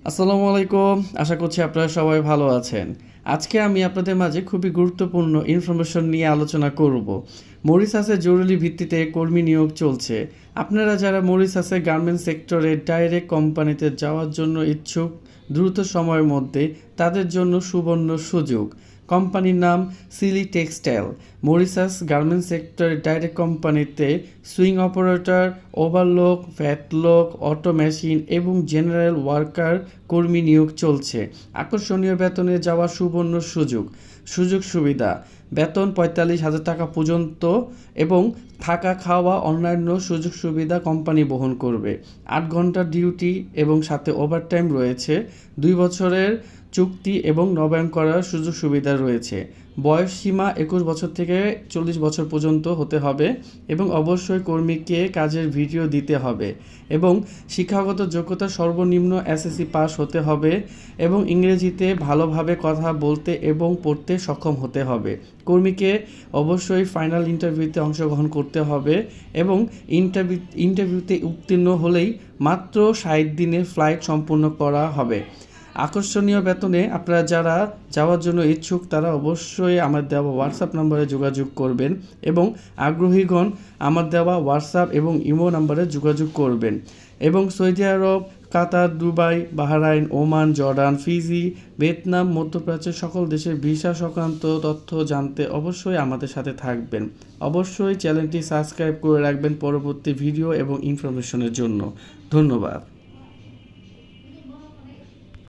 আসসালামু আলাইকুম। আশা করছি আপনারা সবাই ভালো আছেন। আজকে আমি আপনাদের মাঝে খুবই গুরুত্বপূর্ণ ইনফরমেশন নিয়ে আলোচনা করব। মরিশাসে জরুরি ভিত্তিতে কর্মী নিয়োগ চলছে। আপনারা যারা মরিশাসে গার্মেন্টস সেক্টরে ডাইরেক্ট কোম্পানিতে যাওয়ার জন্য ইচ্ছুক, দ্রুত সময়ের মধ্যে তাদের জন্য সুবর্ণ সুযোগ। কোম্পানির নাম সিলি টেক্সটাইল। মরিশাস গার্মেন্টস সেক্টরে ডাইরেক্ট কোম্পানিতে sewing operator, overlock, flatlock, auto machine এবং জেনারেল ওয়ার্কার কর্মী নিয়োগ চলছে। আকর্ষণীয় বেতনে যাওয়ার সুবর্ণ সুযোগ। সুযোগ সুবিধা: বেতন ৪৫,০০০ টাকা পর্যন্ত এবং থাকা খাওয়া অন্যান্য সুযোগ সুবিধা কোম্পানি বহন করবে। ৮ ঘন্টার ডিউটি এবং সাথে ওভারটাইম রয়েছে। ২ বছরের চুক্তি এবং নবায়ন করার সুযোগ সুবিধা রয়েছে। বয়স সীমা ২১ বছর থেকে ৪০ বছর পর্যন্ত হতে হবে এবং অবশ্যই কর্মীকে কাজের ভিডিও দিতে হবে এবং শিক্ষাগত যোগ্যতা সর্বনিম্ন এসএসসি পাস হতে হবে এবং ইংরেজিতে ভালোভাবে কথা বলতে এবং পড়তে সক্ষম হতে হবে। কর্মীকে অবশ্যই ফাইনাল ইন্টারভিউতে অংশগ্রহণ করতে হবে এবং ইন্টারভিউতে উত্তীর্ণ হলেই মাত্র ৬০ দিনের ফ্লাইট সম্পূর্ণ করা হবে। আকর্ষণীয় বেতনে আপনারা যারা যাওয়ার জন্য ইচ্ছুক তারা অবশ্যই আমার দেওয়া হোয়াটসঅ্যাপ নম্বরে যোগাযোগ করবেন এবং আগ্রহীগণ আমার দেওয়া হোয়াটসঅ্যাপ এবং ইমো নম্বরে যোগাযোগ করবেন এবং Saudi Arab, Qatar, Dubai, Bahrain, Oman, Jordan, Fiji, Vietnam, মধ্যপ্রাচ্যের সকল দেশের ভিসা সংক্রান্ত তথ্য জানতে অবশ্যই আমাদের সাথে থাকবেন। অবশ্যই চ্যানেলটি সাবস্ক্রাইব করে রাখবেন পরবর্তী ভিডিও এবং ইনফরমেশনের জন্য। ধন্যবাদ।